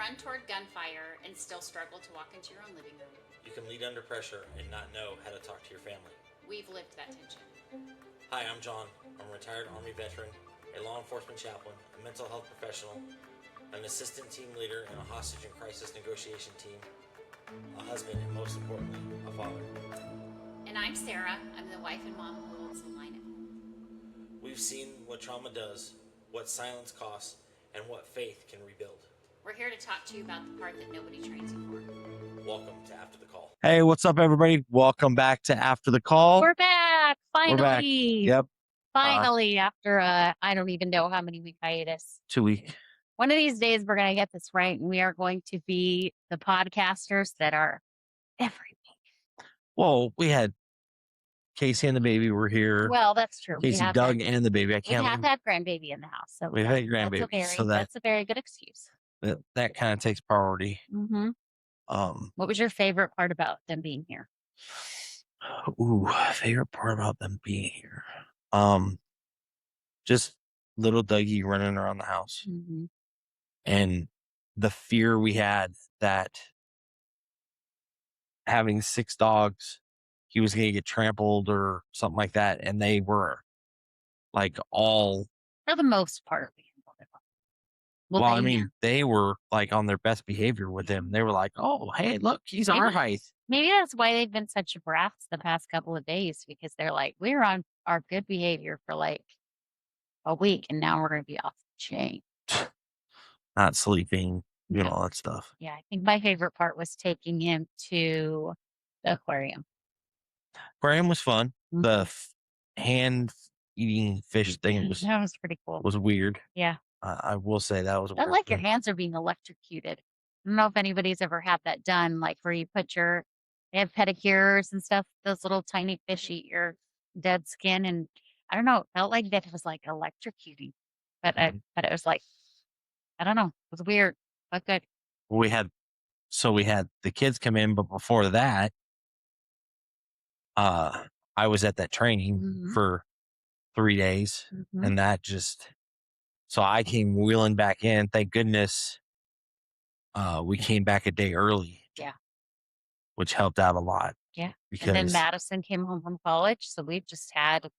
run toward gunfire and still struggle to walk into your own living room. You can lead under pressure and not know how to talk to your family. We've lived that tension. Hi, I'm John. I'm a retired Army veteran, a law enforcement chaplain, a mental health professional, an assistant team leader in a hostage and crisis negotiation team, a husband, and most importantly, a father. And I'm Sara. I'm the wife and mom who holds the line at home. We've seen what trauma does, what silence costs, and what faith can rebuild. We're here to talk to you about the part that nobody trains you for. Welcome to After the Call. Hey, what's up, everybody? Welcome back to After the Call. We're back. Finally. We're back. Yep. Finally, after I don't even know how many week hiatus. 2 week. One of these days we're gonna get this right, and we are going to be the podcasters that are every week. Well, we had Casey and the baby were here. Well, that's true. Casey, Doug, and the baby. I can't. We have to have grandbaby in the house, so we've had grandbaby, so that's a very good excuse. That kind of takes priority. Mm-hmm. What was your favorite part about them being here? Favorite part about them being here. Just little Dougie running around the house. Mm-hmm. And the fear we had that having 6 dogs, he was going to get trampled or something like that. And they were like all. For the most part. They were like on their best behavior with him. They were like, oh, hey, look, he's our height. Maybe that's why they've been such brats the past couple of days, because they're like, we're on our good behavior for like a week, and now we're going to be off the chain. Not sleeping, all that stuff. Yeah, I think my favorite part was taking him to the aquarium. Aquarium was fun. Mm-hmm. The hand eating fish thing that was pretty cool. Was weird. Yeah. I will say that was. I like your hands are being electrocuted. I don't know if anybody's ever had that done, like where you put they have pedicures and stuff. Those little tiny fish eat your dead skin, and I don't know. It felt like that it was like electrocuting, but it was like, I don't know. It was weird, but good. We had the kids come in, but before that, I was at that training for 3 days, and that just. So I came wheeling back in. Thank goodness we came back a day early. Yeah. Which helped out a lot. Yeah. Because and then Madison came home from college. So we just had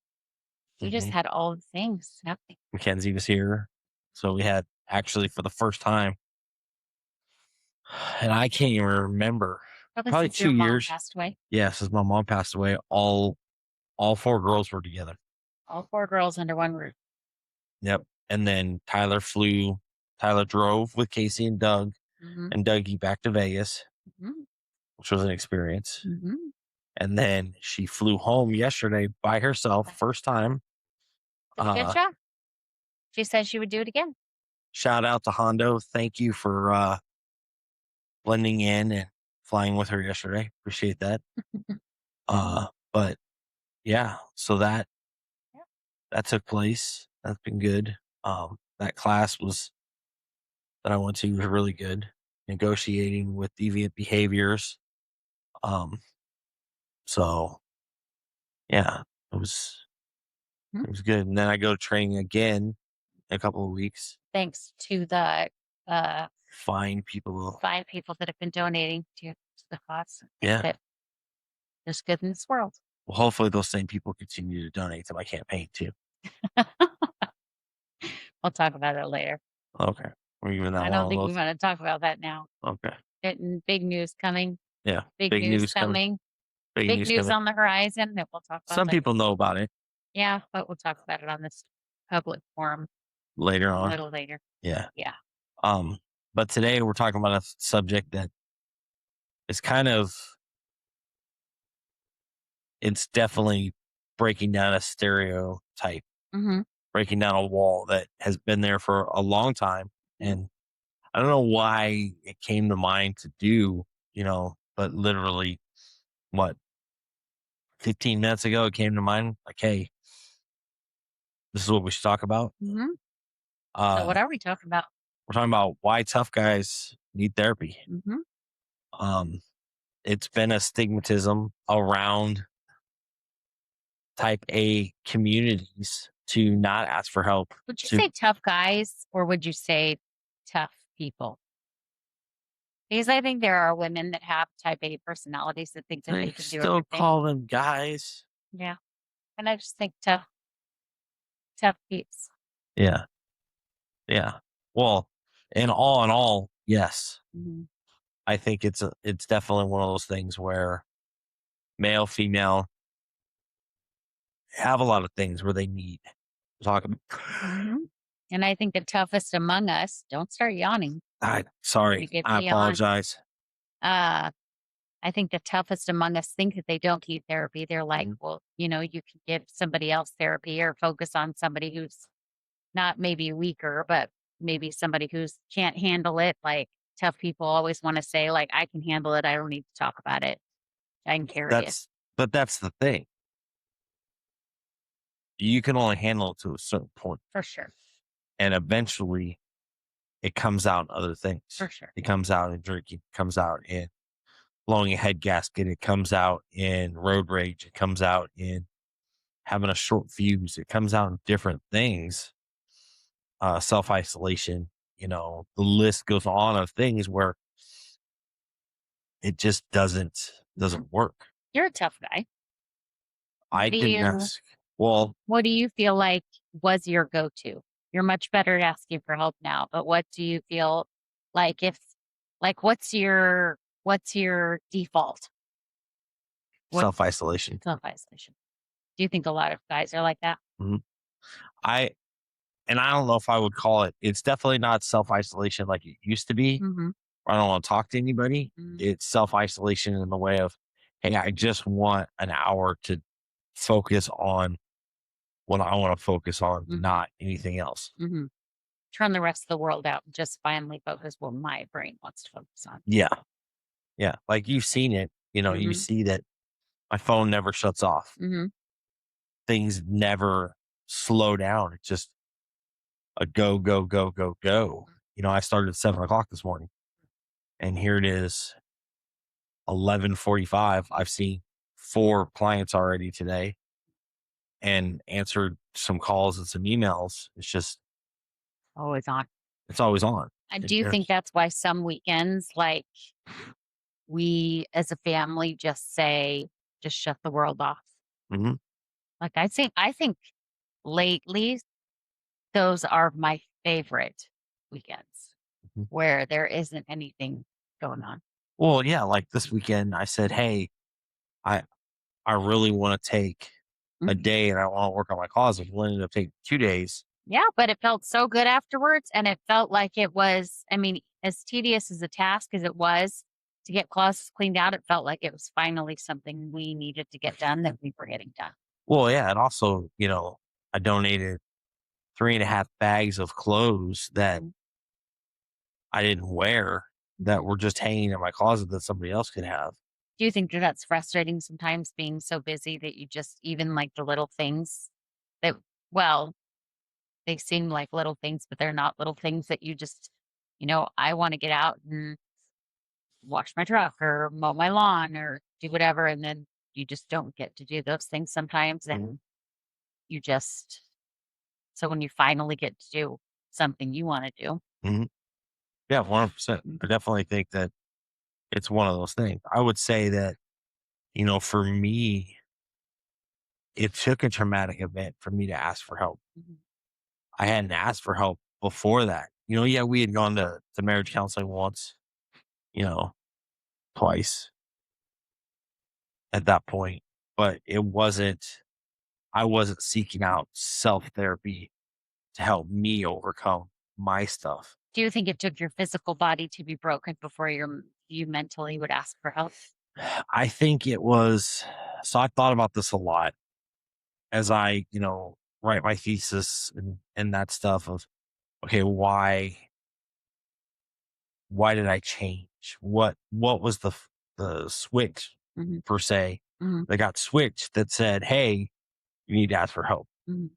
all the things happening. Mackenzie was here. So we had actually for the first time. And I can't even remember. Probably 2 years. Mom passed away. Yeah, since my mom passed away, all 4 girls were together. All 4 girls under one roof. Yep. And then Tyler drove with Casey and Doug and Dougie back to Vegas, which was an experience. And then she flew home yesterday by herself, first time. Good job. She said she would do it again. Shout out to Hondo. Thank you for blending in and flying with her yesterday. Appreciate that. But yeah, so that took place. That's been good. That class that I went to was really good. Negotiating with deviant behaviors. So yeah, it was good. And then I go to training again in a couple of weeks. Thanks to the fine people that have been donating to the cause. Yeah. There's good in this world. Well, hopefully those same people continue to donate to my campaign too. We'll talk about it later. Okay. I don't think we want to talk about that now. Okay. Getting big news coming. Yeah. Big news coming. Big news on the horizon that we'll talk about. Some people know about it. Yeah, but we'll talk about it on this public forum later on. A little later. Yeah. Yeah. But today we're talking about a subject that is it's definitely breaking down a stereotype. Breaking down a wall that has been there for a long time. And I don't know why it came to mind to do, but literally 15 minutes ago, it came to mind like, hey, this is what we should talk about. So what are we talking about? We're talking about why tough guys need therapy. It's been a stigmatism around type A communities to not ask for help. Would you say tough guys, or would you say tough people? Because I think there are women that have type A personalities that think that They they can do still everything. call them guys. Yeah. And I just think tough peeps. Yeah. Yeah. Well, in all, yes. Mhm. I think it's definitely one of those things where male, female have a lot of things where they need to talk about. Mhm. And I think the toughest among us, don't start yawning. You Sorry. get I the yawn. apologize. Uh, I think the toughest among us think that they don't need therapy. They're like, Mhm. well, you can give somebody else therapy or focus on somebody who's not maybe weaker, but maybe somebody who's can't handle it. Like tough people always want to say, like, I can handle it. I don't need to talk about it. I can carry it That's the thing. You can only handle it to a certain point, for sure. and eventually it comes out in other things. For sure. It comes out in drinking, it comes out in blowing a head gasket, it comes out in road rage, it comes out in having a short fuse, it comes out in different things. Self-isolation, the list goes on of things where it just doesn't work. You're a tough guy. I Do didn't you, ask. Well, what do you feel like was your go-to? You're much better at asking for help now, but what do you feel like what's your default? What self-isolation. self-isolation? Do you think a lot of guys are like that? Mhm. I I don't know if I would call it's definitely not self-isolation like it used to be. Mm-hmm. I don't want to talk to anybody. Mm-hmm. It's self-isolation in the way of, hey, I just want an hour to focus on what I want to focus on, Mm-hmm. not anything else. Mm-hmm. Turn the rest of the world out. And just finally focus what my brain wants to focus on. Yeah. Yeah. Like you've seen it, you Mm-hmm. see that my phone never shuts off. Mm-hmm. Things never slow down. It's just a go, go, go, go, go. I started at 7 o'clock this morning and here it is 11:45. I've seen 4 clients already today and answered some calls and some emails. It's just Always on. it's always on. I do think that's why some weekends, like we as a family just say, just shut the world off. Mhm. Like I think lately those are my favorite weekends Mhm. where there isn't anything going on. Well, yeah, like this weekend I said, "Hey, I I really want to take a Mhm. day and I want to work on my closet." We'll end up taking 2 days. Yeah, but it felt so good afterwards. And it felt like it was, I mean, as tedious as a task as it was to get closets cleaned out, it felt like it was finally something we needed to get done that we were getting done. Well, yeah, and also, I donated 3.5 bags of clothes that Mhm. I didn't wear that were just hanging in my closet that somebody else could have. Do you think that that's frustrating sometimes being so busy that you just, even like the little things that, well, they seem like little things, but they're not little things that you just, I want to get out and wash my truck or mow my lawn or do whatever. And then you just don't get to do those things sometimes. And you just, so when you finally get to do something you want to do. Mhm. Yeah, 100%. I definitely think that it's one of those things. I would say that, for me, it took a traumatic event for me to ask for help. Mhm. I hadn't asked for help before that. Yeah, we had gone to marriage counseling once, you know, twice at that point, but I wasn't seeking out self therapy to help me overcome my stuff. Do you think it took your physical body to be broken before you mentally would ask for help? I think it was, so I thought about this a lot as I, write my thesis and that stuff of, okay, why did I change? What was the switch Mhm. per se Mhm. that got switched that said, hey, you need to ask for help? Mhm.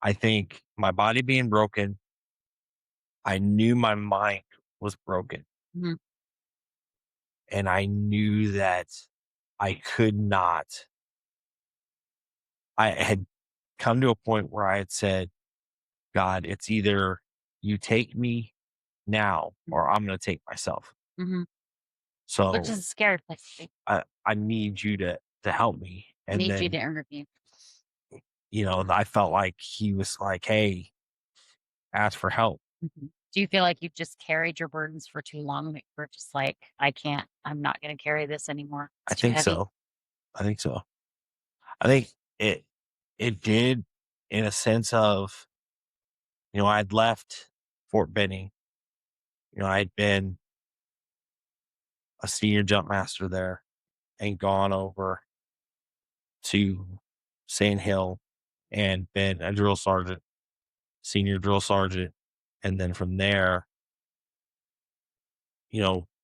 I think my body being broken, I knew my mind was broken. Mhm. And I knew that I could not, I had come to a point where I had said, God, it's either you take me now or I'm going to take myself. Mhm. So which is a scary place to be. I need you to help me. I And need you then, to interview. I felt like he was like, hey, ask for help. Mhm. Do you feel like you've just carried your burdens for too long? That you're just like, I'm not going to carry this anymore. I It's too think heavy. so. I think so. I think it did, in a sense of, I'd left Fort Benning. I'd been a senior jump master there and gone over to Sand Hill and been a drill sergeant, senior drill sergeant. And then from there,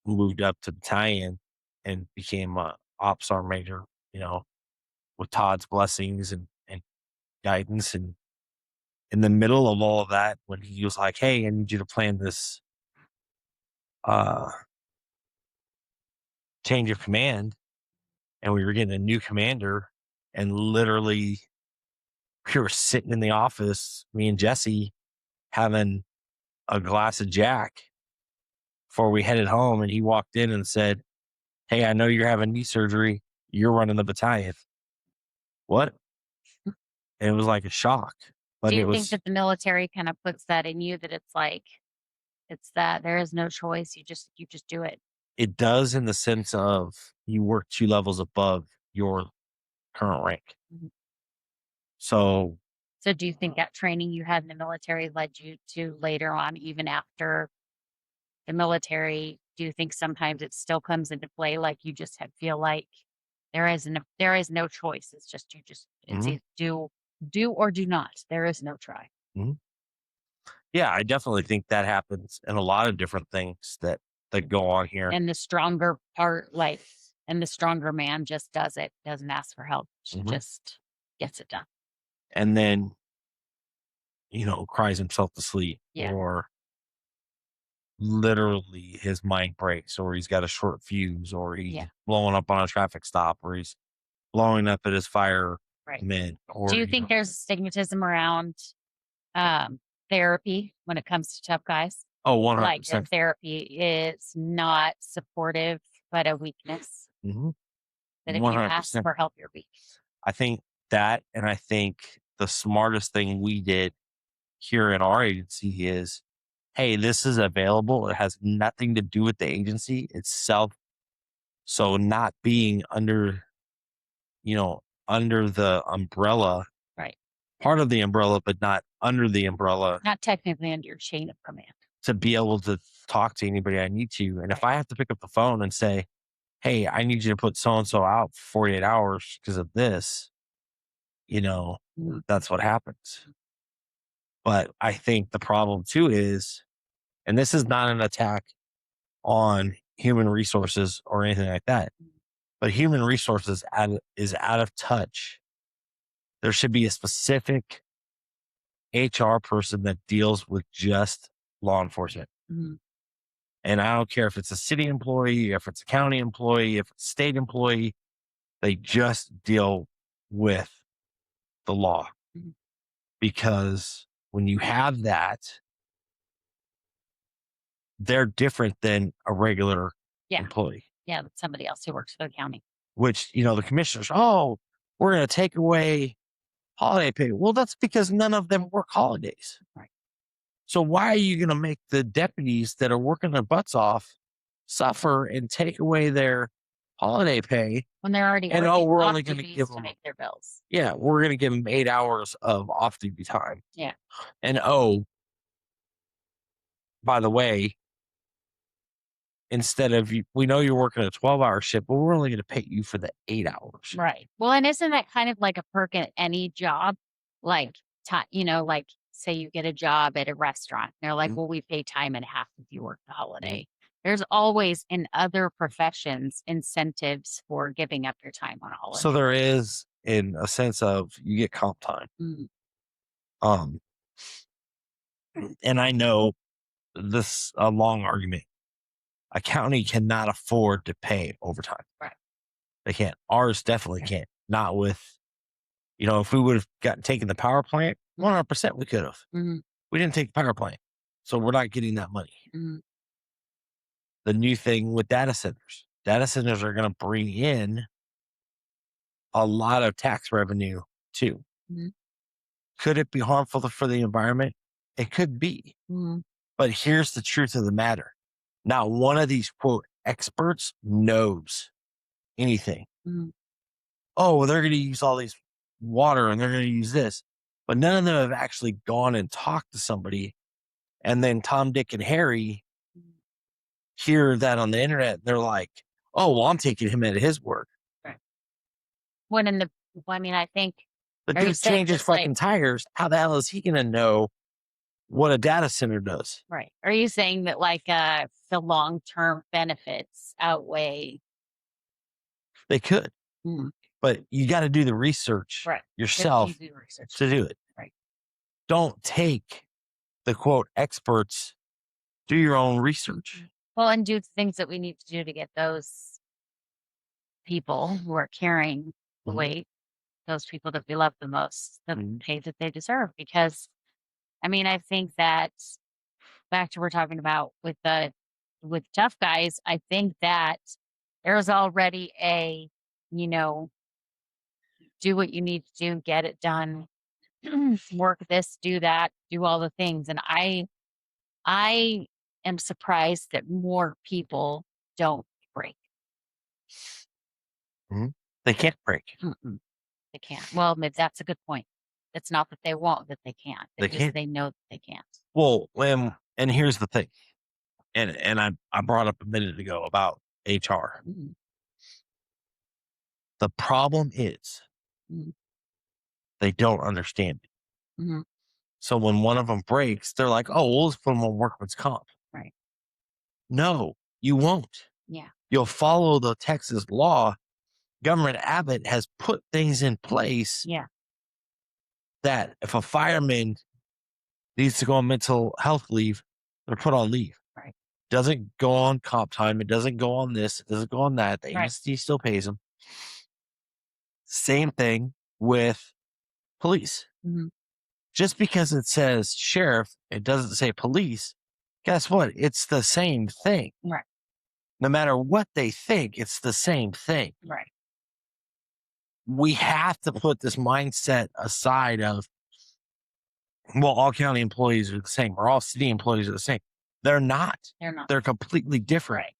moved up to battalion and became a ops sergeant major, with Todd's blessings and guidance. And in the middle of all of that, when he was like, hey, I need you to plan this change of command, and we were getting a new commander, and literally we were sitting in the office, me and Jesse, having a glass of Jack before we headed home, and he walked in and said, hey, I know you're having knee surgery. You're running the battalion. What? And it was like a shock. But Do it you think was, that the military kind of puts that in you, that it's like, it's that there is no choice. You just do it. it does, in the sense of you work 2 levels above your current rank. Mhm. So So do you think that training you had in the military led you to later on, even after the military, do you think sometimes it still comes into play? Like you just feel like there is no choice. It's just, it's mhm, either do or do not. There is no try. mhm. Yeah, I definitely think that happens in a lot of different things that go on here. And the stronger part, like, and the stronger man just does it, doesn't ask for help. She Mhm. just gets it done. And then, cries himself to sleep, Yeah. or literally his mind breaks, or he's got a short fuse, or he's Yeah. blowing up on a traffic stop, or he's blowing up at his firemen, Right. or Do you think there's stigmatism around therapy when it comes to tough guys? oh, Like your 100%. therapy is not supportive, but a weakness. Mhm. That if you ask 100%. for help, you're weak. I think that, and I think the smartest thing we did here in our agency is, hey, this is available. It has nothing to do with the agency itself. So not being under, under the umbrella, Right. part of the umbrella, but not under the umbrella, Not technically under your chain of command. to be able to talk to anybody I need to. And if I have to pick up the phone and say, hey, I need you to put so-and-so out for 48 hours because of this, Mhm. that's what happens. But I think the problem too is, and this is not an attack on human resources or anything like that, but human resources is out of touch. There should be a specific HR person that deals with just law enforcement. Mhm. And I don't care if it's a city employee, if it's a county employee, if it's a state employee, they just deal with the law. Mhm. Because when you have that, they're different than a regular Yeah. employee, Yeah. That's somebody else who works for the county. which, the commissioners, oh, we're going to take away holiday pay. Well, that's because none of them work holidays. Right. So why are you going to make the deputies that are working their butts off suffer and take away their holiday pay? When they're already And working we're off only going to duties give to them, make their bills. yeah, we're going to give them 8 hours of off duty time. Yeah. And oh, by the way, instead of we know you're working a 12-hour shift, but we're only going to pay you for the 8 hours. Right. Well, and isn't that kind of like a perk at any job? Like, like say you get a job at a restaurant. They're like, Mhm. well, we pay time and a half if you work the holiday. There's always in other professions incentives for giving up your time on a holiday. So there is, in a sense of, you get comp time. Mhm. Um, and I know this a long argument. A county cannot afford to pay overtime. Right. They can't. Ours definitely can't. Not with, if we would have taken the power plant, 100% we could have. Mhm. We didn't take the power plant. So we're not getting that money. Mhm. The new thing with data centers, data centers are going to bring in a lot of tax revenue too. Mhm. Could it be harmful for the environment? It could be. Mhm. But here's the truth of the matter. Not one of these quote experts knows anything. Mhm. Oh, well, they're going to use all these water and they're going to use this. But none of them have actually gone and talked to somebody. And then Tom, Dick, and Harry Mhm. hear that on the internet. They're like, oh, well, I'm taking him at his word. When in the, I mean, I think, The Are you dude saying changes just like- fucking tires. How the hell is he going to know what a data center does? right. Are you saying that like the long-term benefits outweigh? They could, Mhm. but you got to do the research Right. yourself Do research. to do it. Right. Don't take the quote experts. Do your own research. Well, and do the things that we need to do to get those people who are carrying the Mhm. weight, those people that we love the most, the Mhm. pay that they deserve. Because, I mean, I think that back to what we're talking about with tough guys, I think that there's already a, you know, do what you need to do, get it done, work this, do that, do all the things. And I am surprised that more people don't break. They can't break. Mm-mm. They can't. Well, maybe that's a good point. It's not that they won't, that they can't. They It's just can't. they know that they can't. Well, and here's the thing, and I brought up a minute ago about HR. Mhm. The problem is Mhm. they don't understand it. Mhm. So when one of them breaks, they're like, "Oh, we'll just put them on workman's comp." Right. No, you won't. Yeah. You'll follow the Texas law. Governor Abbott has put things in place Yeah. that if a fireman needs to go on mental health leave, they're put on leave. Right. Doesn't go on comp time. It doesn't go on this. It doesn't go on that. The Right. agency still pays them. Same thing with police. Mhm. Just because it says sheriff, it doesn't say police. Guess what? It's the same thing. Right. No matter what they think, it's the same thing. Right. We have to put this mindset aside of, well, all county employees are the same, or all city employees are the same. They're not. They're not. They're completely different. Right.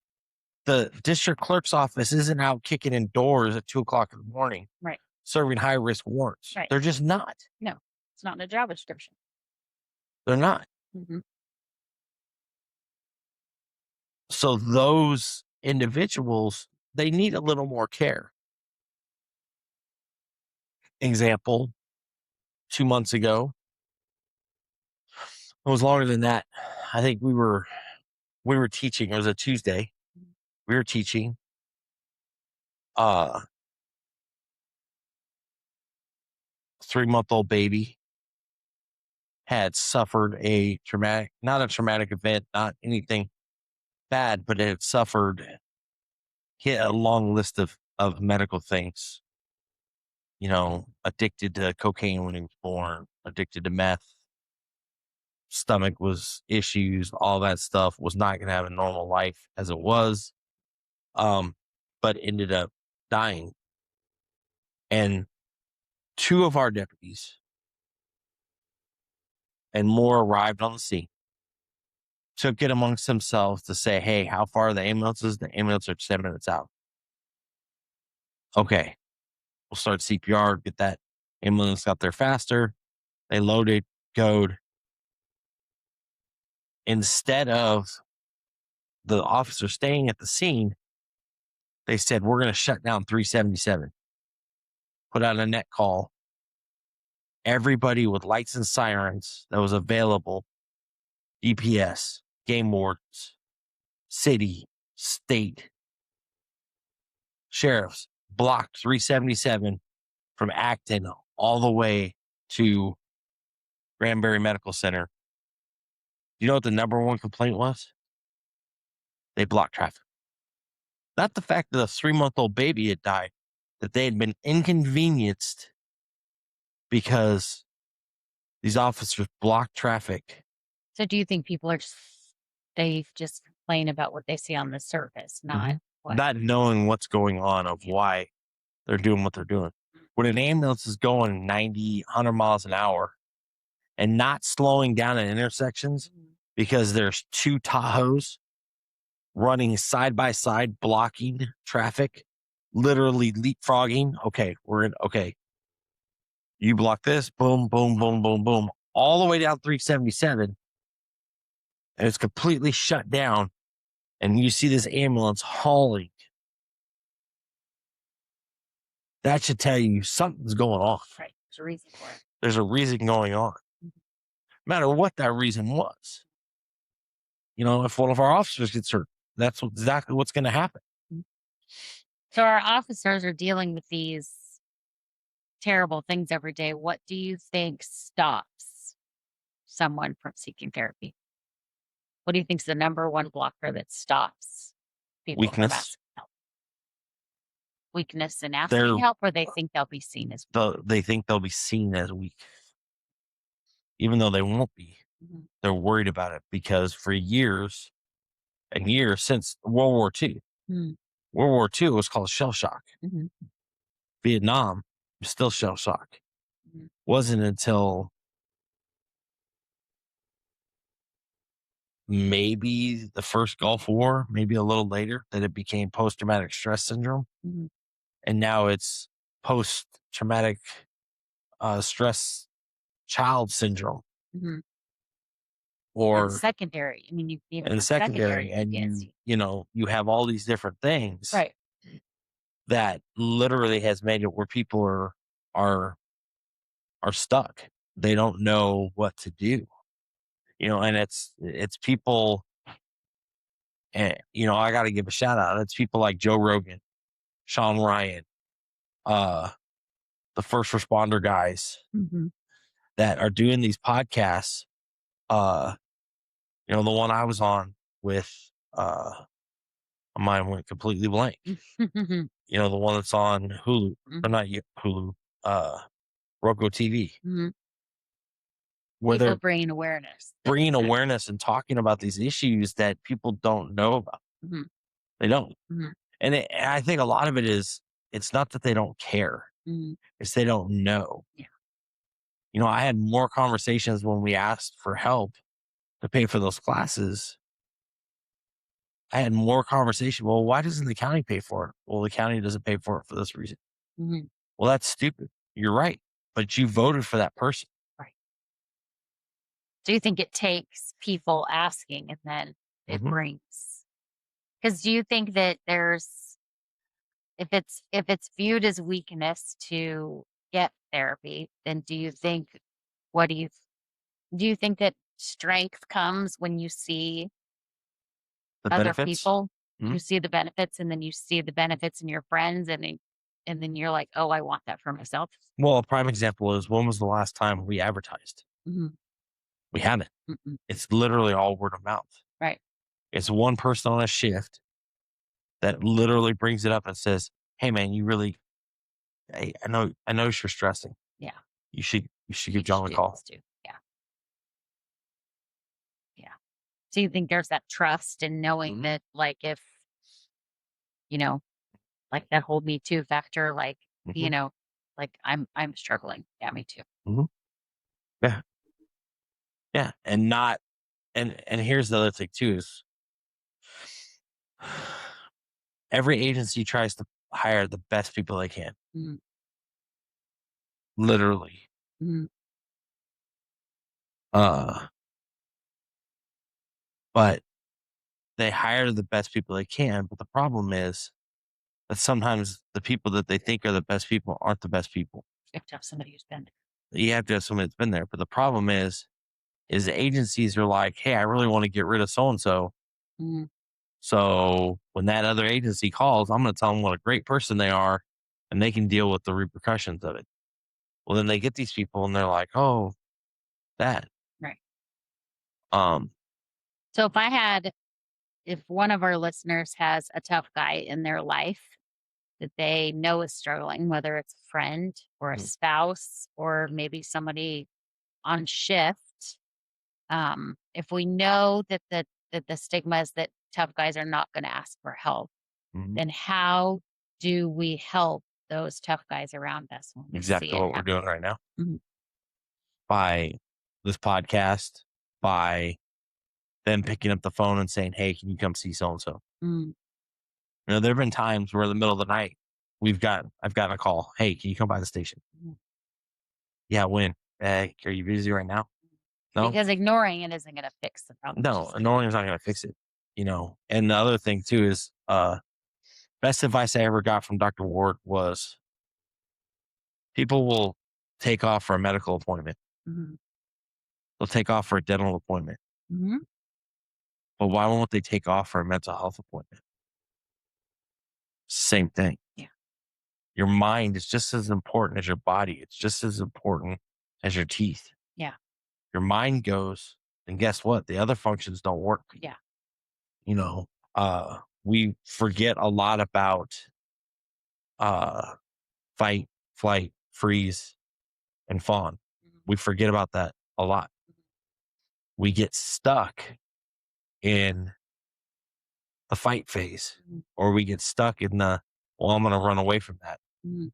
The district clerk's office isn't out kicking in doors at 2:00 in the morning, Right. serving high risk warrants. Right. They're just not. No, it's not in the job description. They're not. Mm-hmm. So those individuals, they need a little more care. Example, 2 months ago, it was longer than that. I think we were teaching. It was a Tuesday. We were teaching. 3-month-old baby had suffered not a traumatic event, not anything bad, but it had suffered, hit a long list of medical things. Addicted to cocaine when he was born, addicted to meth, stomach was issues, all that stuff, was not going to have a normal life as it was, but ended up dying. And 2 of our deputies and more arrived on the scene, took it amongst themselves to say, hey, how far are the ambulances? The ambulances are 10 minutes out. Okay, we'll start CPR, get that ambulance out there faster. They loaded, goed. Instead of the officer staying at the scene, they said, we're going to shut down 377. Put out a net call. Everybody with lights and sirens that was available, DPS, game wardens, city, state, sheriffs, blocked 377 from Acton all the way to Granbury Medical Center. You know what the number one complaint was? They blocked traffic. Not the fact that a 3-month-old baby had died, that they had been inconvenienced because these officers blocked traffic. So do you think people are they just complain about what they see on the surface, not What? not knowing what's going on of why they're doing what they're doing. When an ambulance is going 90, 100 miles an hour and not slowing down at intersections because there's two Tahoes running side by side, blocking traffic, literally leapfrogging. Okay, okay. You block this, boom, boom, boom, boom, boom, all the way down 377. And it's completely shut down. And you see this ambulance hauling. That should tell you something's going on. Right. There's a reason for it. There's a reason going on. No matter what that reason was. If one of our officers gets hurt, that's exactly what's going to happen. So our officers are dealing with these terrible things every day. What do you think stops someone from seeking therapy? What do you think is the number one blocker that stops people from Weakness. asking help? Weakness in asking help, or they think they'll be seen as weak? They think they'll be seen as weak, even though they won't be. They're worried about it because for years and years since World War II, World War II was called shell shock. Vietnam was still shell shock. Wasn't until maybe the first Gulf War, maybe a little later, that it became post-traumatic stress syndrome. And now it's post-traumatic stress child syndrome. Or secondary. I mean, you even and secondary, and you have all these different things, right? That literally has made it where people are stuck. They don't know what to do, and it's people. And I got to give a shout out. It's people like Joe Rogan, Sean Ryan, the first responder guys that are doing these podcasts. The one I was on with, my mind went completely blank. The one that's on Hulu, or not Hulu, Roku TV. Where people they're bringing awareness. And talking about these issues that people don't know about. They don't. And I think a lot of it is, it's not that they don't care. It's they don't know. Yeah. I had more conversations when we asked for help to pay for those classes. I had more conversation. Well, why doesn't the county pay for it? Well, the county doesn't pay for it for this reason. Well, that's stupid. You're right. But you voted for that person. Right. Do you think it takes people asking and then it brings? Because do you think that if it's viewed as weakness to get therapy, then do you think that strength comes when you see The other benefits? people? You see the benefits, and then you see the benefits in your friends, and then you're like, oh, I want that for myself. Well, a prime example is, when was the last time we advertised? We haven't. It's literally all word of mouth. Right. It's one person on a shift that literally brings it up and says, hey man, hey, I know you're stressing. Yeah. You should give John a call. Yeah. Yeah. So you think there's that trust in knowing that, like, if, like that whole Me Too factor, like, like I'm struggling. Yeah, me too. Yeah. Yeah. And not, and here's the other thing too, is every agency tries to hire the best people they can. Literally. But they hire the best people they can. But the problem is that sometimes the people that they think are the best people aren't the best people. You have to have somebody who's been there. You have to have somebody that's been there. But the problem is agencies are like, hey, I really want to get rid of so-and-so. So when that other agency calls, I'm going to tell them what a great person they are, and they can deal with the repercussions of it. Well, then they get these people and they're like, oh, that. Right. So if one of our listeners has a tough guy in their life that they know is struggling, whether it's a friend or a spouse or maybe somebody on shift, if we know that the stigma is that tough guys are not going to ask for help, Mhm. then how do we help those tough guys around us when we see Exactly it what we're happen? doing right now Mhm. by this podcast, by them picking up the phone and saying, "Hey, can you come see so and so?" Mm. You know, there have been times where in the middle of the night I've gotten a call. "Hey, can you come by the station?" Mhm. Yeah, when? Are you busy right now? No, Because ignoring it isn't going to fix the problem. no, Just annoying is not going to fix it. You know, and the other thing too is, best advice I ever got from Dr. Ward was people will take off for a medical appointment. Mhm. They'll take off for a dental appointment, Mhm. but why won't they take off for a mental health appointment? Same thing. Yeah. Your mind is just as important as your body. It's just as important as your teeth. Yeah. Your mind goes, and guess what? The other functions don't work. Yeah. You know, we forget a lot about uh, fight, flight, freeze, and fawn. Mhm. We forget about that a lot. We get stuck in the fight phase, Mhm. or we get stuck in the, well, I'm going to run away from that, Mhm.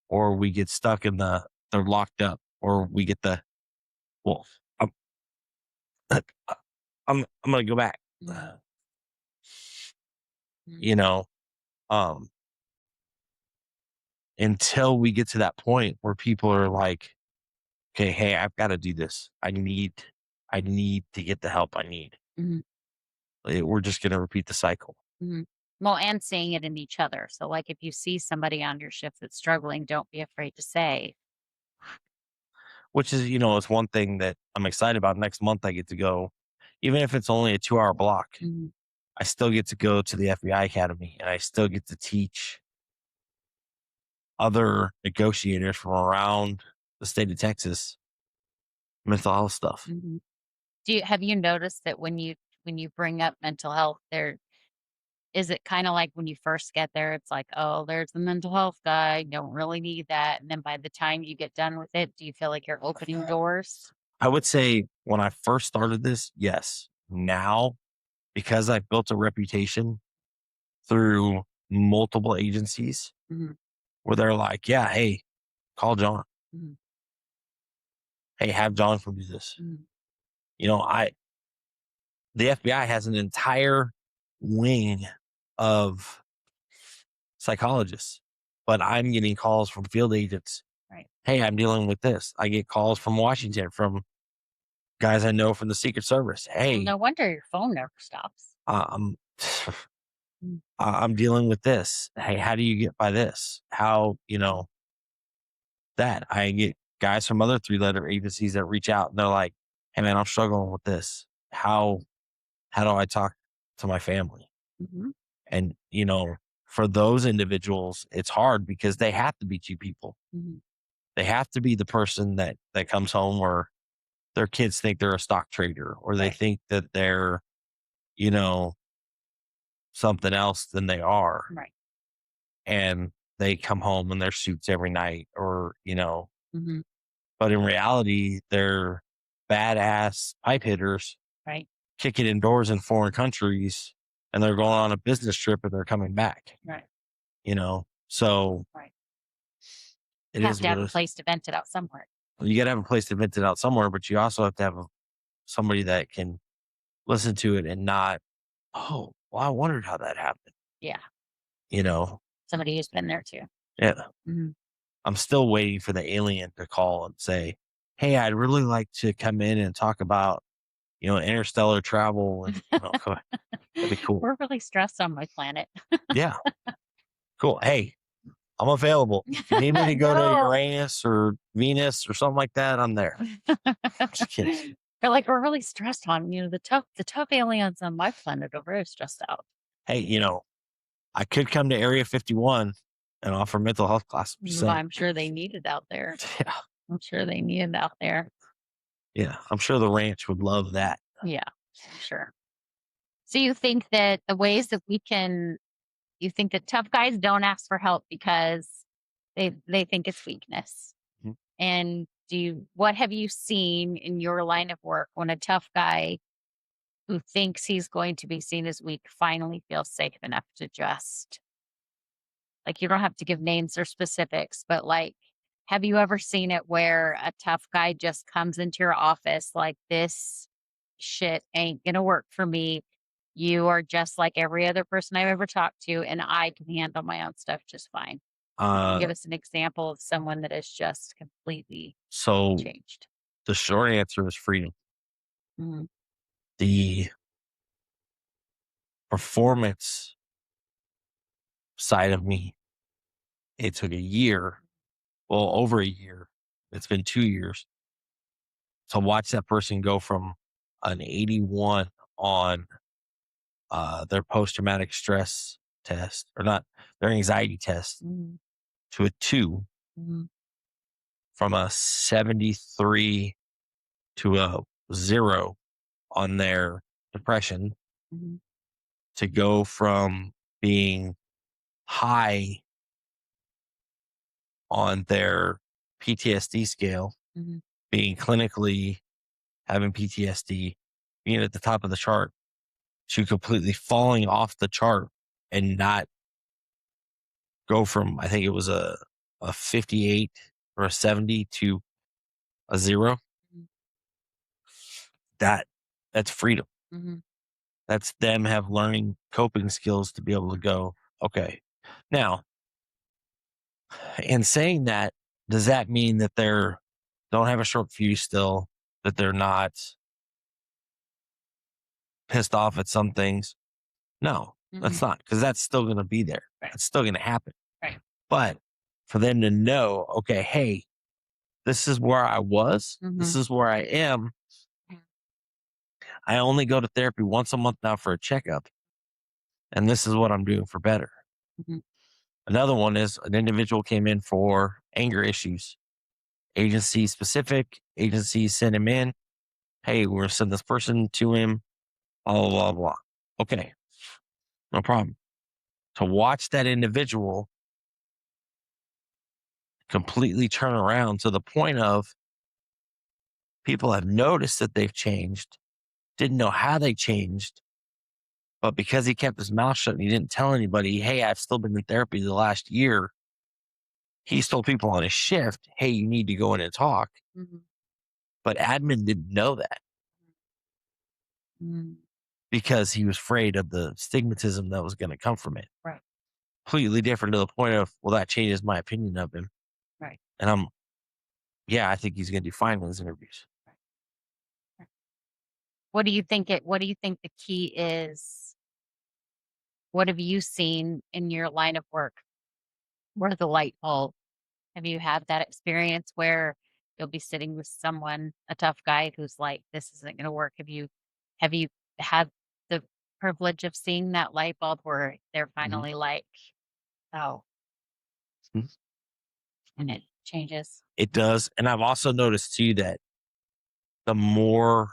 or we get stuck in the, they're locked up, or we get the, well, I'm, I'm going to go back. Mhm. Mhm. You know, um, until we get to that point where people are like, okay, hey, I've got to do this. I need to get the help I need. Mhm. We're just going to repeat the cycle, Mhm. Well, and seeing it in each other. So, like, if you see somebody on your shift that's struggling, don't be afraid to say, which is, you know, it's one thing that I'm excited about. Next month, I get to go, even if it's only a 2-hour block, Mhm. I still get to go to the FBI Academy and I still get to teach other negotiators from around the state of Texas mental health stuff. Mhm. Have you noticed that when you bring up mental health, there is it kind of like when you first get there, it's like, oh, there's the mental health guy, don't really need that. And then by the time you get done with it, do you feel like you're opening doors? I would say when I first started this, yes. Now, because I built a reputation through multiple agencies Mhm. where they're like, yeah, hey, call John. Mhm. Hey, have John come do this. Mhm. You know, the FBI has an entire wing of psychologists, but I'm getting calls from field agents. Right. Hey, I'm dealing with this. I get calls from Washington from guys I know from the Secret Service. Well, Hey, no wonder your phone never stops. I'm Mm. I'm dealing with this. Hey, how do you get by this? How, you know, that I get guys from other 3-letter agencies that reach out and they're like, hey man, I'm struggling with this. How do I talk to my family? Mhm. And, you know, for those individuals, it's hard because they have to be two people. Mhm. They have to be the person that comes home where their kids think they're a stock trader or they Right. think that they're, you know, something else than they are. Right. And they come home in their suits every night or, you know, Mhm. but in reality, they're badass pipe hitters Right. kicking indoors in foreign countries and they're going on a business trip and they're coming back, Right. you know? So Right. it Have is to what have it a is. place to vent it out somewhere. You got to have a place to vent it out somewhere, but you also have to have somebody that can listen to it and not, oh, well, I wondered how that happened. Yeah. You know, Somebody who's been there too. yeah, Mhm. I'm still waiting for the alien to call and say, hey, I'd really like to come in and talk about, you know, interstellar travel. And, you know, that'd be cool. We're really stressed on my planet. Yeah, cool. Hey, I'm available. If you need me to go to No. Uranus or Venus or something like that, I'm there. Just kidding. They're like, we're really stressed on, the tough aliens on my planet are very stressed out. Hey, you know, I could come to Area 51 and offer mental health classes. Just Well, saying. I'm sure they need it out there. Yeah. I'm sure they need it out there. Yeah. I'm sure the ranch would love that. Yeah, I'm sure. So you think that you think that tough guys don't ask for help because they think it's weakness. Mhm. And what have you seen in your line of work when a tough guy who thinks he's going to be seen as weak finally feels safe enough to just like, you don't have to give names or specifics, but like, have you ever seen it where a tough guy just comes into your office like, this shit ain't gonna work for me. You are just like every other person I've ever talked to, and I can handle my own stuff just fine. Can you Uh, give us an example of someone that has just completely so changed? the short answer is freedom. Mhm, The performance side of me, it took a year, well, over a year. It's been 2 years to watch that person go from an 81 on their post traumatic stress test, or not, their anxiety test, mhm, to a 2, mhm, from a 73 to a 0 on their depression, mhm, to go from being high on their PTSD scale, mhm, being clinically having PTSD, being at the top of the chart, to completely falling off the chart and not go from, I think it was a 58 or a 70 to a 0. mhm, That that's freedom. mhm, That's them have learning coping skills to be able to go, okay. Now, in saying that, does that mean that they're don't have a short fuse still, that they're not pissed off at some things? No, that's mhm. not, because that's still going to be there. Right, It's still going to happen. right. But for them to know, okay, hey, this is where I was, this Mhm, is where I am. I only go to therapy once a month now for a checkup, and this is what I'm doing for better. mhm, Another one is an individual came in for anger issues. Agency specific, agency sent him in. Hey, we're going to send this person to him, blah, blah, blah, blah. Okay, no problem. To watch that individual completely turn around to the point of people have noticed that they've changed, didn't know how they changed, but because he kept his mouth shut and he didn't tell anybody, hey, I've still been in therapy the last year, he's told people on his shift, hey, you need to go in and talk. mhm, But admin didn't know that mhm. because he was afraid of the stigmatism that was going to come from it. Right, Completely different, to the point of, well, that changes my opinion of him. right, And yeah, I think he's going to do fine in his interviews. right, right. What do you think the key is? What have you seen in your line of work where the light bulb have you had that experience where you'll be sitting with someone, a tough guy who's like, "This isn't gonna work." Have you had the privilege of seeing that light bulb where they're Mhm. finally like, "Oh," Mhm. and it changes? It does. And I've also noticed too that the more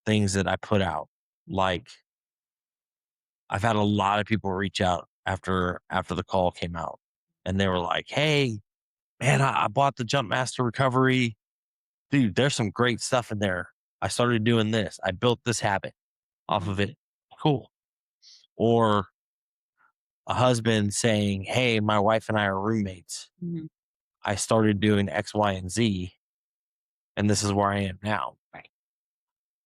things that I put out, like, I've had a lot of people reach out after the call came out, and they were like, "Hey, man, I bought the Jump Master Recovery. Dude, there's some great stuff in there. I started doing this. I built this habit off Mhm, of it. Cool." Or a husband saying, "Hey, my wife and I are roommates. mhm, I started doing X, Y, and Z, and this is where I am now." right.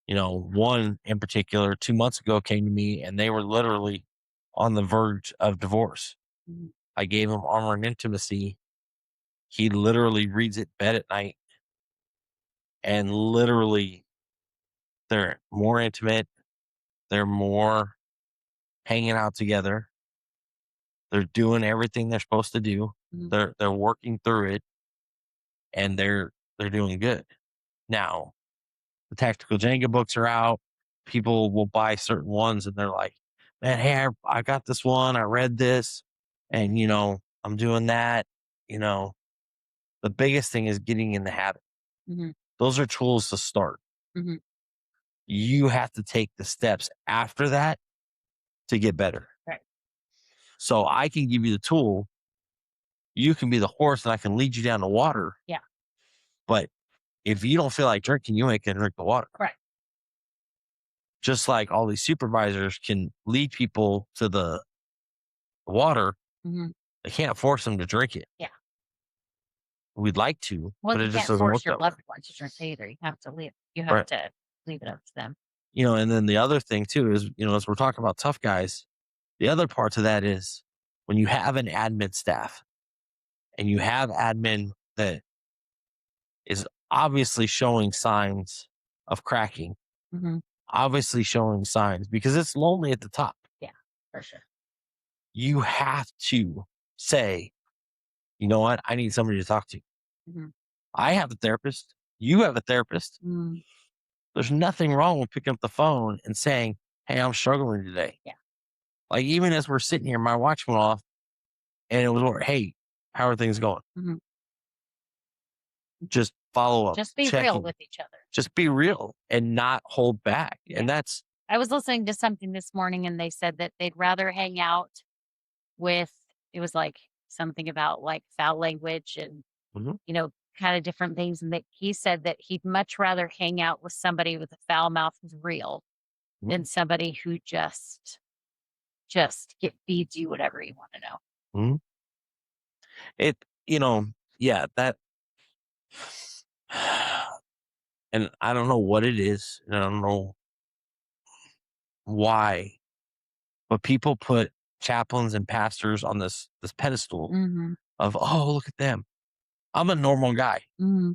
One in particular 2 months ago came to me and they were literally on the verge of divorce. Mhm, I gave him Armor and Intimacy. He literally reads it in bed at night, and literally they're more intimate. They're more hanging out together. They're doing everything they're supposed to do. mhm, They're working through it, and they're doing good. Now, the tactical Jenga books are out. People will buy certain ones and they're like, man, hey, I got this one. I read this, and, I'm doing that. You know, the biggest thing is getting in the habit. mhm, Those are tools to start. mhm, You have to take the steps after that to get better. right. So I can give you the tool. You can be the horse and I can lead you down the water. Yeah, But if you don't feel like drinking, you ain't going to drink the water. right. just like all these supervisors can lead people to the water, Mhm. they can't force them to drink it. Yeah. We'd like to, Well, but you it just can't doesn't work force your that way. loved one to drink either. You have to leave. You have Right. to leave it up to them. And then the other thing too is, as we're talking about tough guys, the other part to that is when you have an admin staff and you have admin that is obviously showing signs of cracking, Mhm. obviously showing signs because it's lonely at the top. Yeah, for sure. You have to say, you know what? I need somebody to talk to. Mhm. I have a therapist. You have a therapist. Mm. There's nothing wrong with picking up the phone and saying, hey, I'm struggling today. Yeah. Like even as we're sitting here, my watch went off and it was, hey, how are things going? Mhm. Just follow up. Just be real checking. with each other. Just be real and not hold back. Yeah. And that's, I was listening to something this morning and they said that they'd rather hang out with, it was like something about like foul language and, Mhm. kind of different things. And that he said that he'd much rather hang out with somebody with a foul mouth who's real Mhm. than somebody who just feeds you whatever you want to know. Mhm. It, yeah, that, and I don't know what it is. And I don't know why, but people put chaplains and pastors on this pedestal Mm-hmm. of, oh, look at them. I'm a normal guy. Mm-hmm.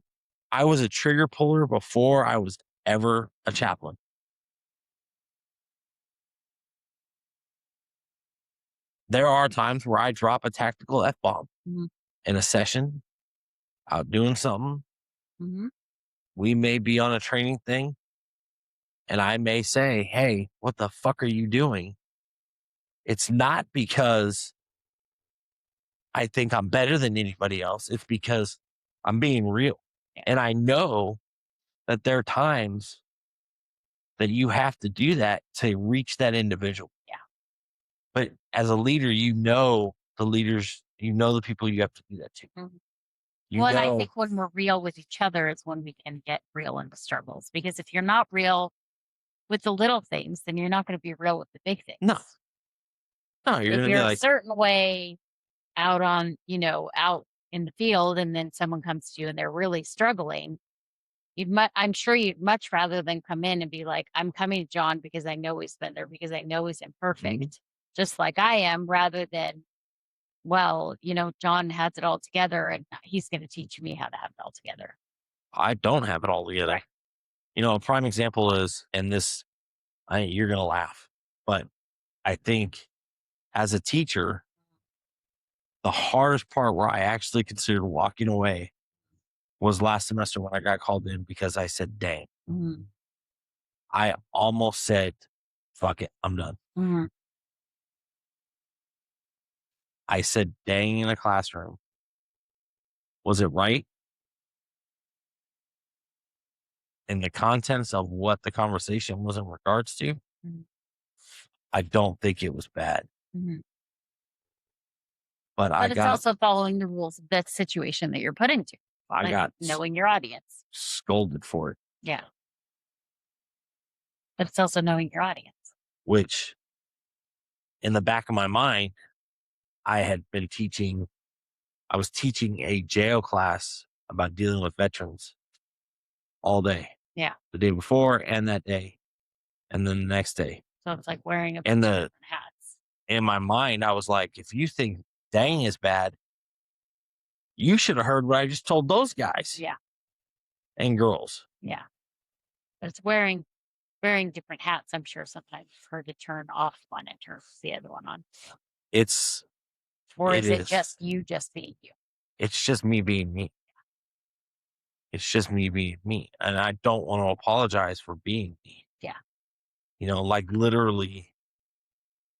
I was a trigger puller before I was ever a chaplain. There are times where I drop a tactical F-bomb Mm-hmm. in a session, out doing something. Mm-hmm. We may be on a training thing and I may say, hey, what the fuck are you doing? It's not because I think I'm better than anybody else. It's because I'm being real. Yeah. And I know that there are times that you have to do that to reach that individual. Yeah. But as a leader, the leaders, the people you have to do that to. Mhm. You Well, and I know, think when we're real with each other is when we can get real in the struggles. Because if you're not real with the little things, then you're not going to be real with the big things. no, you're If going to be you're a like, certain way out on, out in the field, and then someone comes to you and they're really struggling, I'm sure you'd much rather than come in and be like, I'm coming to John because I know he's been there, because I know he's imperfect, just like I am, rather than, well, John has it all together and he's going to teach me how to have it all together. I don't have it all together. Right. A prime example is, and this, you're going to laugh, but I think as a teacher, the hardest part where I actually considered walking away was last semester when I got called in because I said, dang. Mhm. I almost said, fuck it, I'm done. Mhm. I said, dang in a classroom. Was it right? In the contents of what the conversation was in regards to, Mhm. I don't think it was bad. Mhm. But But it's also following the rules of that situation that you're put into, I like got knowing your audience. scolded for it, Yeah. But it's also knowing your audience. which in the back of my mind, I was teaching a jail class about dealing with veterans all day. Yeah. The day before and that day. And then the next day. So it's like wearing a And bunch of different hats. in my mind, I was like, if you think dang is bad, you should have heard what I just told those guys. Yeah. And girls. Yeah. But it's wearing different hats. I'm sure sometimes it's hard to turn off one and turn the other one on. Or is it just you just being you? It's just me being me. It's just me being me. And I don't want to apologize for being me. Yeah. Like literally,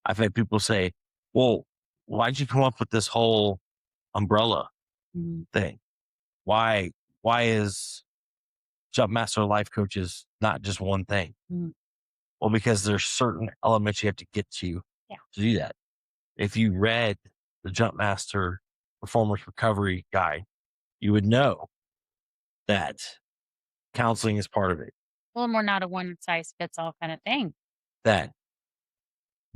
I've had people say, well, why'd you come up with this whole umbrella thing? Why is Jump Master Life Coaches not just one thing? Well, because there's certain elements you have to get to do that. If you read the Jump Master Performance Recovery Guide, you would know that counseling is part of it. Well, we're not a one size fits all kind of thing. that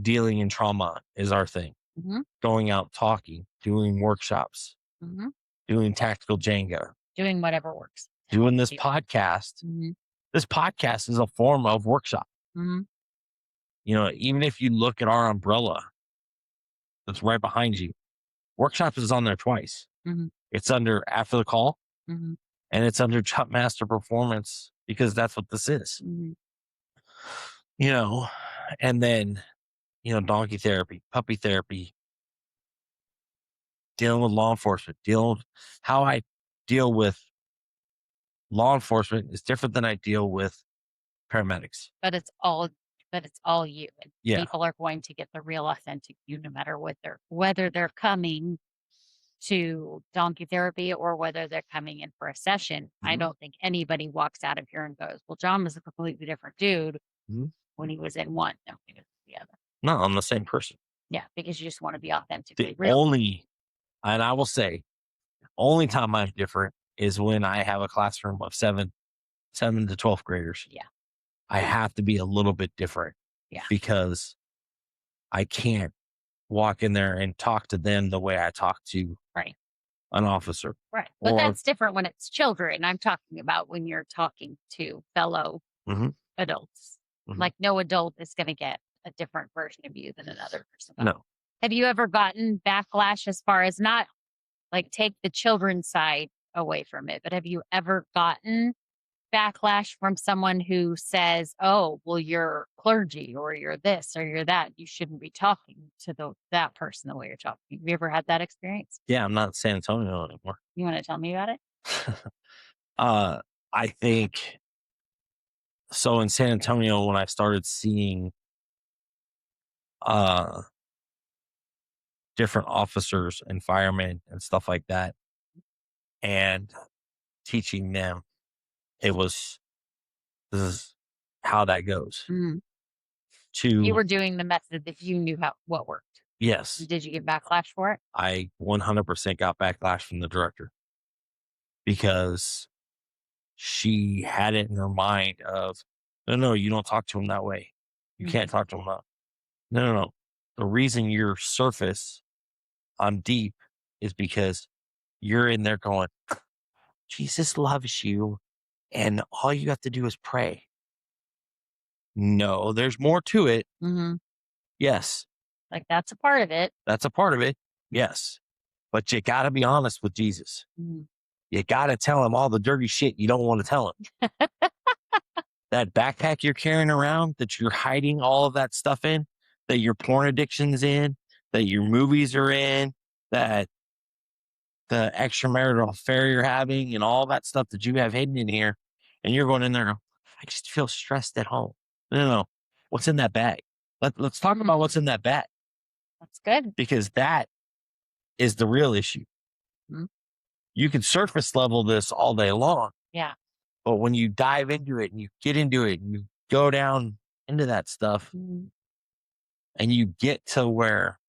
dealing in trauma is our thing. Hmm. Going out talking, doing workshops, Hmm. doing tactical Jenga, Doing whatever works. doing this you. podcast. Hmm. This podcast is a form of workshop. Hmm. You know, even if you look at our umbrella that's right behind you, workshop is on there twice. Hmm. It's under After the Call Hmm. and it's under Chop Master Performance because that's what this is. Hmm. You know, and then, you know, donkey therapy, puppy therapy, dealing with law enforcement, dealing with how I deal with law enforcement is different than I deal with paramedics. But it's all you. And Yeah. people are going to get the real authentic you no matter whether they're coming to donkey therapy or whether they're coming in for a session. I Mhm. don't think anybody walks out of here and goes, well, John was a completely different dude Mhm. when he was in one. No, he was the other. No, I'm the same person. Yeah, because you just want to be authentically The real. only, and I will say, only time I'm different is when I have a classroom of 7 to 12th graders. Yeah. I have to be a little bit different. Yeah. Because I can't walk in there and talk to them the way I talk to Right. an officer. Right. But Or that's different when it's children. I'm talking about when you're talking to fellow Mhm. adults. Mhm. Like no adult is going to get a different version of you than another person. No. Have you ever gotten backlash as far as not like take the children's side away from it, but have you ever gotten backlash from someone who says, "Oh, well, you're clergy, or you're this, or you're that. You shouldn't be talking to that person the way you're talking." Have you ever had that experience? Yeah, I'm not in San Antonio anymore. You want to tell me about it? I think so. In San Antonio, when I started seeing uh different officers and firemen and stuff like that and teaching them, it was this is how that goes. Mhm. To You were doing the method that you knew what worked. yes, Did you get backlash for it? I 100% got backlash from the director because she had it in her mind of, no, you don't talk to him that way. You can't talk to him that. No. The reason you're surface on deep is because you're in there going, Jesus loves you, and all you have to do is pray. No, there's more to it. Mm-hmm. Yes, Like that's a part of it. that's a part of it. Yes. But you got to be honest with Jesus. Mhm. You got to tell him all the dirty shit you don't want to tell him. That backpack you're carrying around that you're hiding all of that stuff in, that your porn addiction's in, that your movies are in, that the extramarital affair you're having and all that stuff that you have hidden in here. And you're going in there, I just feel stressed at home. No. What's in that bag? Let's talk about what's in that bag That's good. because that is the real issue. Mhm. You can surface level this all day long. Yeah. But when you dive into it and you get into it and you go down into that stuff Mhm. and you get to where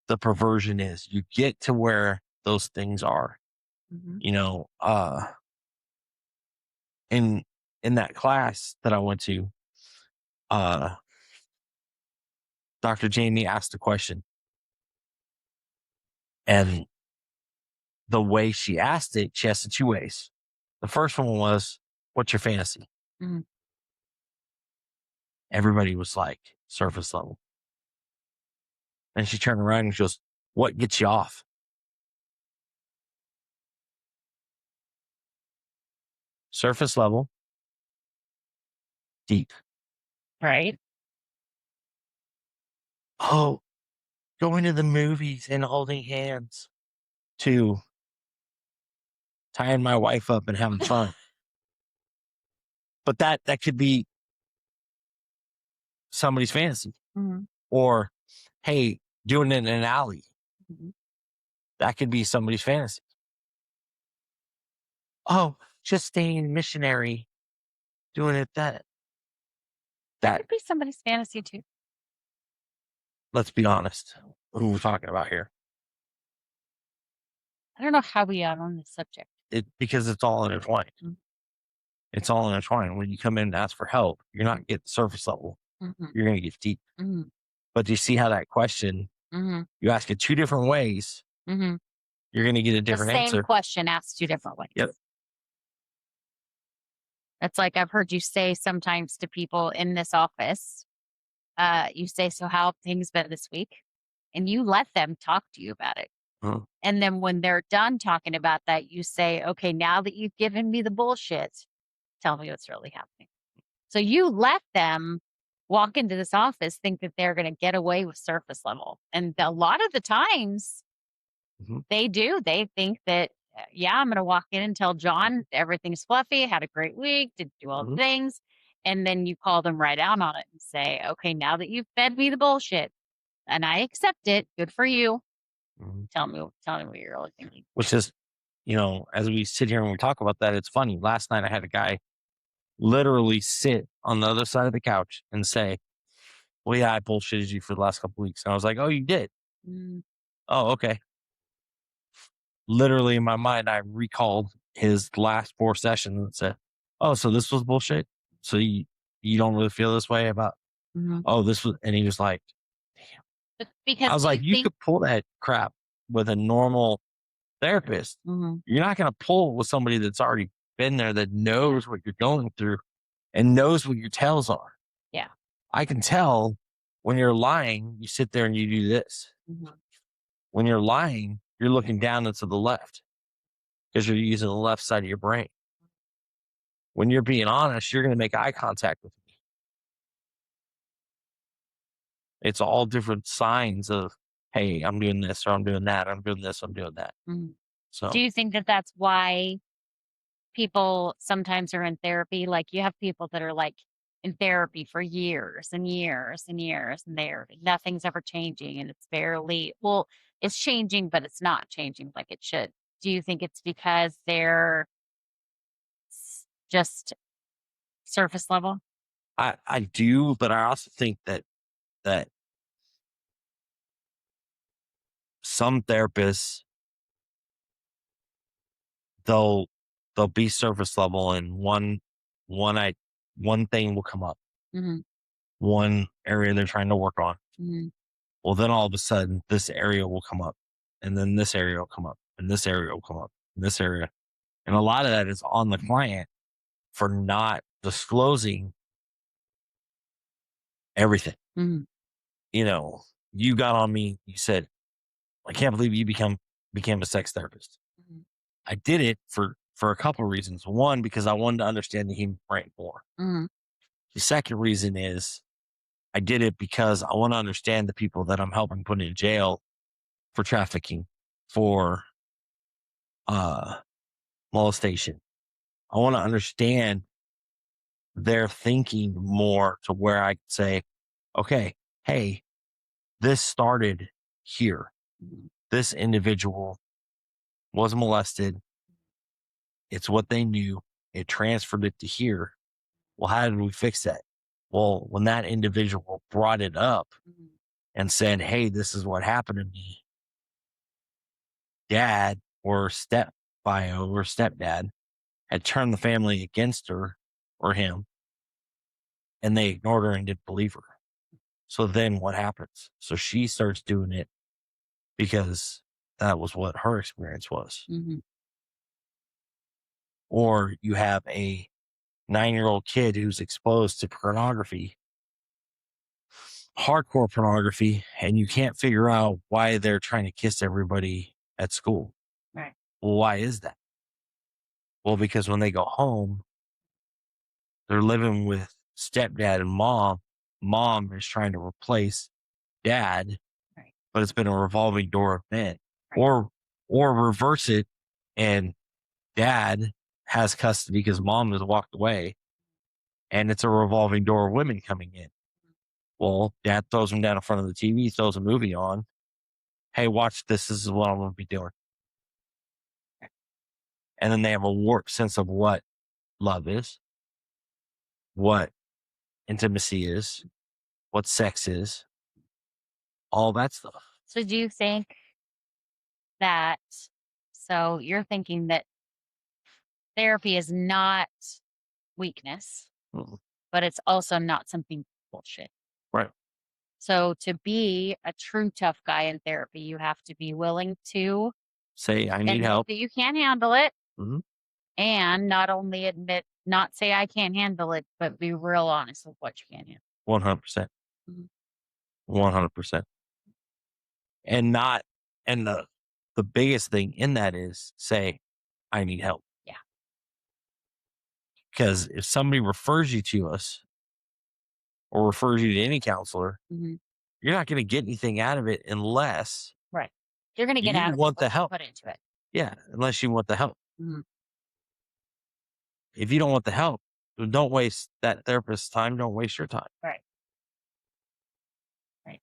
the perversion is, you get to where those things are, Mhm. you know, in that class that I went to, uh, Dr. Jamie asked a question and the way she asked it, she asked it two ways. The first one was, what's your fantasy? Mhm. Everybody was like surface level. And she turned around and she goes, what gets you off? Surface level, deep. Right. Oh, going to the movies and holding hands to tying my wife up and having fun. But that could be somebody's fantasy. Mhm. Or, hey, doing it in an alley. Mhm. That could be somebody's fantasy. Oh, just staying missionary, doing it that. That could be somebody's fantasy too. Let's be honest. Who we're talking about here? I don't know how we got on this subject. Because it's all intertwined. Mhm. It's all intertwined. When you come in and ask for help, you're not getting surface level. Mm-hmm. You're going to get deep. Mm-hmm. But do you see how that question, Mm-hmm. you ask it two different ways, Mm-hmm. you're going to get a The different same answer. question asked two different ways. Yep. That's like I've heard you say sometimes to people in this office. You say, "So how have things been this week?" And you let them talk to you about it. Huh. And then when they're done talking about that, you say, "Okay, now that you've given me the bullshit, tell me what's really happening." So you let them walk into this office, think that they're going to get away with surface level. And a lot of the times Mhm. they do. They think that, yeah, I'm going to walk in and tell John everything's fluffy, had a great week, did do all the Mhm. things. And then you call them right out on it and say, "Okay, now that you've fed me the bullshit and I accept it, good for you. Mhm. Tell me what you're really thinking." Which is, as we sit here and we talk about that, it's funny. Last night I had a guy literally sit on the other side of the couch and say, "Well, yeah, I bullshitted you for the last couple weeks." And I was like, "Oh, you did? Mm, Oh, okay." Literally in my mind, I recalled his last 4 sessions and said, "Oh, so this was bullshit? So you don't really feel this way about, mhm. oh, this was," and he was like, But I because was do you like, "You think, could pull that crap with a normal therapist. Mhm. You're not going to pull it with somebody that's already been there, that knows what you're going through and knows what your tells are. Yeah. I can tell when you're lying, you sit there and you do this. Mhm. When you're lying, you're looking down and to the left because you're using the left side of your brain. When you're being honest, you're going to make eye contact with me. It's all different signs of, hey, I'm doing this or I'm doing that. I'm doing this. I'm doing that." Mhm. So, Do you think that that's why people sometimes are in therapy? Like you have people that are like in therapy for years and years and years, and nothing's ever changing, and it's changing, but it's not changing like it should. Do you think it's because they're just surface level? I do, but I also think that some therapists, they'll they'll be surface level and one I one thing will come up, Hmm. one area they're trying to work on. Hmm. Well, then all of a sudden this area will come up, and then this area will come up, and this area will come up, and this area. And a lot of that is on the client for not disclosing everything. Hmm. You got on me, you said, "I can't believe you became a sex therapist." Hmm. I did it for a couple of reasons. One, because I wanted to understand the human brain more. Hmm. The second reason is I did it because I want to understand the people that I'm helping put in jail for trafficking, for uh, molestation. I want to understand their thinking more to where I could say, okay, hey, this started here. This individual was molested. It's what they knew. It transferred it to here. Well, how did we fix that? Well, when that individual brought it up and said, hey, this is what happened to me, dad or step bio or stepdad had turned the family against her or him, and they ignored her and didn't believe her. So then what happens? So she starts doing it because that was what her experience was. Hmm. Or you have a 9-year-old kid who's exposed to pornography, hardcore pornography, and you can't figure out why they're trying to kiss everybody at school. Right. Well, why is that? Well, because when they go home, they're living with stepdad and mom. Mom is trying to replace dad, Right. but it's been a revolving door of men. Right. Or reverse it, and dad has custody because mom has walked away, and it's a revolving door of women coming in. Well, dad throws them down in front of the TV, throws a movie on. Hey, watch this. This is what I'm going to be doing. And then they have a warped sense of what love is, what intimacy is, what sex is, all that stuff. So do you think that, so you're thinking that therapy is not weakness, Mm. but it's also not something bullshit. Right. So to be a true tough guy in therapy, you have to be willing to Say, I need admit help. that you can't handle it, Mhm. and not only not say I can't handle it, but be real honest with what you can handle. 100%. Mhm. 100%. And not, and the biggest thing in that is say, I need help. Yeah. Because if somebody refers you to us or refers you to any counselor, Mhm. you're not going to get anything out of it unless Right. You're going to get you out of it want the what you help. put into it. Yeah. Unless you want the help. Mhm. If you don't want the help, then don't waste that therapist's time. Don't waste your time. Right. Right.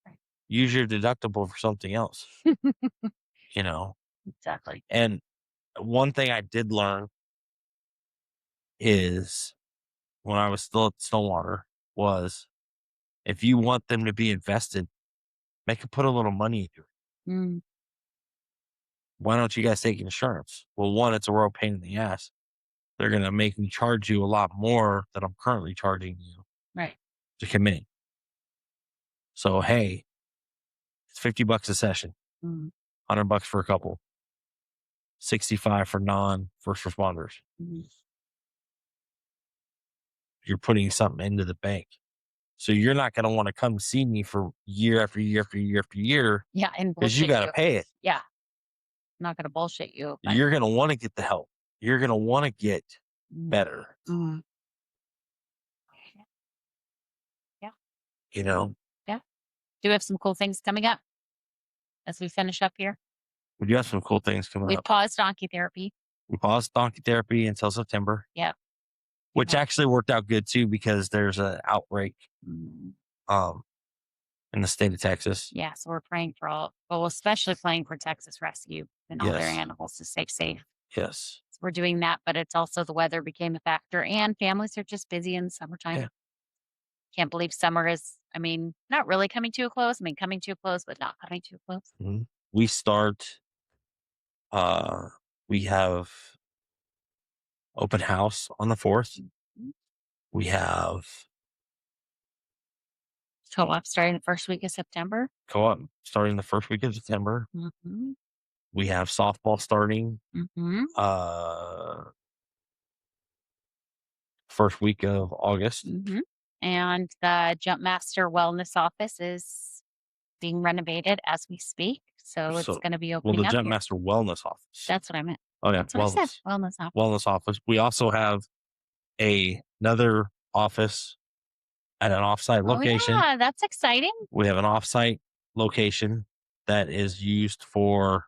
Right. Use your deductible for something else, you know? Exactly. And one thing I did learn is when I was still at Stillwater was if you want them to be invested, make them put a little money into it. Mm. Why don't you guys take insurance? Well, one, it's a real pain in the ass. They're going to make me charge you a lot more than I'm currently charging you Right. to come in. So, hey, it's $50 a session, Mm. $100 for a couple, 65 for non-first responders. Mhm. You're putting something into the bank. So you're not going to want to come see me for year after year after year after year Yeah, and because you bullshit got to pay it. Yeah. I'm not going to bullshit you. But You're going to want to get the help. You're going to want to get better, Mhm. Yeah. you know? Yeah. Do we have some cool things coming up as we finish up here? We do have some cool things coming We've up. paused donkey therapy. We paused donkey therapy until September, Yeah. which Yeah. actually worked out good too because there's an outbreak Mm. in the state of Texas. Yeah. So we're praying for especially praying for Texas Rescue and all their Yes. animals to stay safe. Yes. So we're doing that, but it's also the weather became a factor, and families are just busy in the summertime. Yeah. Can't believe summer is, not really coming to a close. Coming to a close, but not coming to a close. Mhm. We start, we have open house on the 4th. Mhm. We have Co-op starting the first week of September. co-op starting the first week of September. Mm-hmm. We have softball starting Mm-hmm. first week of August. Mm-hmm. And the Jump Master Wellness Office is being renovated as we speak. So it's So, going to be well, opening the up Jump here. Master Wellness Office. That's what I meant. Oh yeah, That's what I said. wellness. Wellness office. Wellness office. We also have another office at an offsite location. Oh, yeah. That's exciting. We have an offsite location that is used for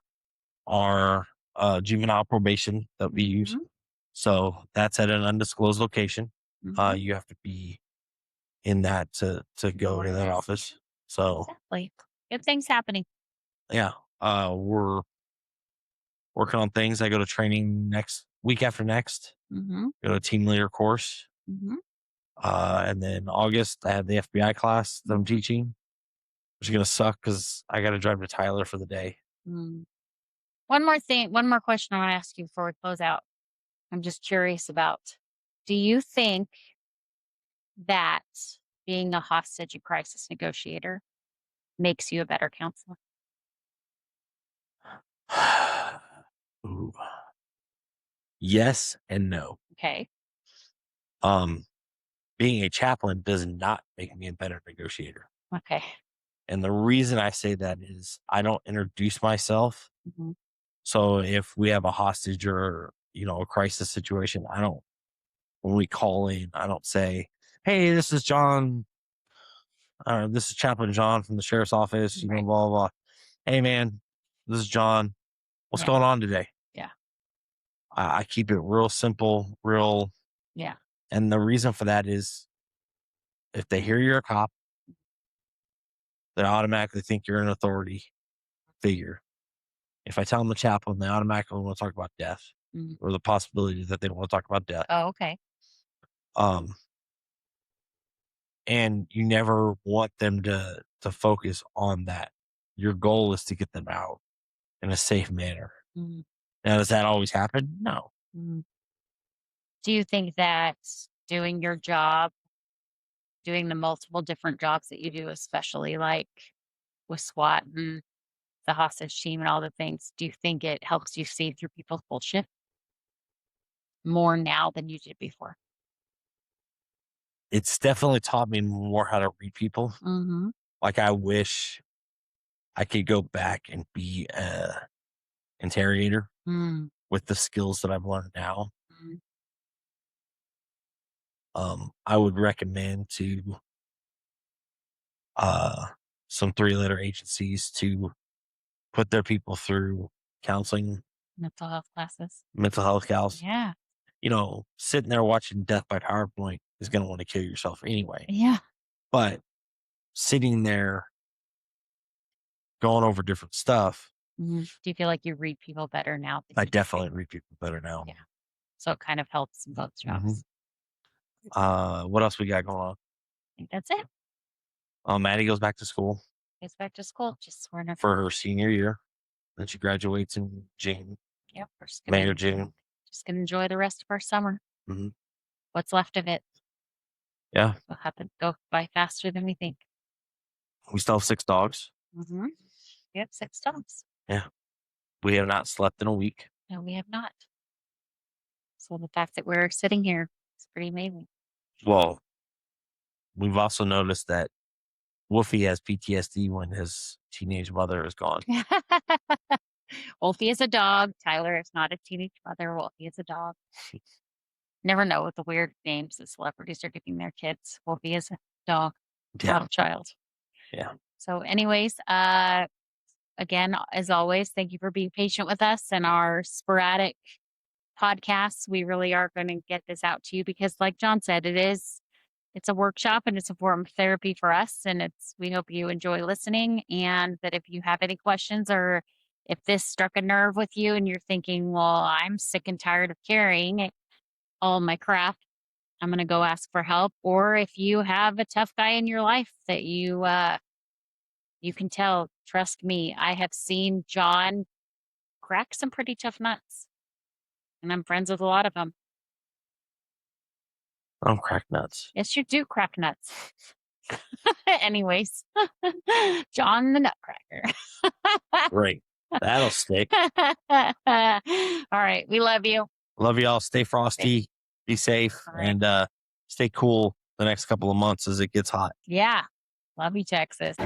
our juvenile probation that we use. Mhm. So that's at an undisclosed location. Mhm. You have to be in that to go to that Yes. office. So Exactly. Good things happening. yeah, we're working on things. I go to training next week after next. Mm-hmm. Go to a team leader course. Mm-hmm. And then August, I have the FBI class that I'm teaching, which is going to suck because I got to drive to Tyler for the day. Mm. One more question I want to ask you before we close out. I'm just curious about, do you think that being a hostage and crisis negotiator makes you a better counselor? Ooh. Yes and no. Okay. Being a chaplain does not make me a better negotiator. Okay. And the reason I say that is I don't introduce myself. Mm-hmm. So if we have a hostage or, a crisis situation, when we call in, I don't say, hey, this is John. This is Chaplain John from the sheriff's office, Right. blah, blah, blah. Hey, man, this is John. What's Yeah. going on today? Yeah. I keep it real simple, real. Yeah. And the reason for that is if they hear you're a cop, they automatically think you're an authority figure. If I tell them the chaplain, they automatically want to talk about death Mm. or the possibility that they don't want to talk about death. Oh, okay. And you never want them to focus on that. Your goal is to get them out in a safe manner. Mm. Now, does that always happen? No. Mm. Do you think that doing your job, doing the multiple different jobs that you do, especially like with SWAT and the hostage team and all the things, do you think it helps you see through people's bullshit more now than you did before? It's definitely taught me more how to read people. Mm-hmm. Like, I wish I could go back and be a interrogator Mm-hmm. with the skills that I've learned now. I would recommend to uh, some 3-letter agencies to put their people through counseling, Mental health classes. mental health counseling. Yeah. Sitting there watching Death by PowerPoint is going to want to kill yourself anyway. Yeah. But sitting there going over different stuff, Do you feel like you read people better now than I you did definitely read people better now. Yeah. So it kind of helps in both jobs. What else we got going on? I think that's it. Maddie goes back to school Gets back to school. Just we're not. for her senior year. Then she graduates in June, Yep. We're just May gonna or June. enjoy the rest of our summer. Mhm. What's left of it Yeah, will have to go by faster than we think. we still have 6 dogs. Mm-hmm. Yep. 6 dogs. Yeah, we have not slept in a week. No, we have not. So the fact that we're sitting here is pretty amazing. Well, we've also noticed that Wolfie has PTSD when his teenage mother is gone. Wolfie is a dog. Tyler is not a teenage mother. Wolfie is a dog. Never know what the weird names the celebrities are giving their kids. Wolfie is a dog, Yeah, not a child. yeah. So, anyways, again, as always, thank you for being patient with us and our sporadic podcasts. We really are going to get this out to you because, like John said, it's a workshop and it's a form of therapy for us. And we hope you enjoy listening and that if you have any questions or if this struck a nerve with you and you're thinking, well, I'm sick and tired of carrying all my crap, I'm going to go ask for help. Or if you have a tough guy in your life that you can tell, trust me, I have seen John crack some pretty tough nuts and I'm friends with a lot of them. I don't crack nuts. Yes, you do crack nuts. Anyways, John the Nutcracker. Great. That'll stick. All right. We love you. Love y'all. Stay frosty. Be safe. All right. And stay cool the next couple of months as it gets hot. Yeah. Love you, Texas.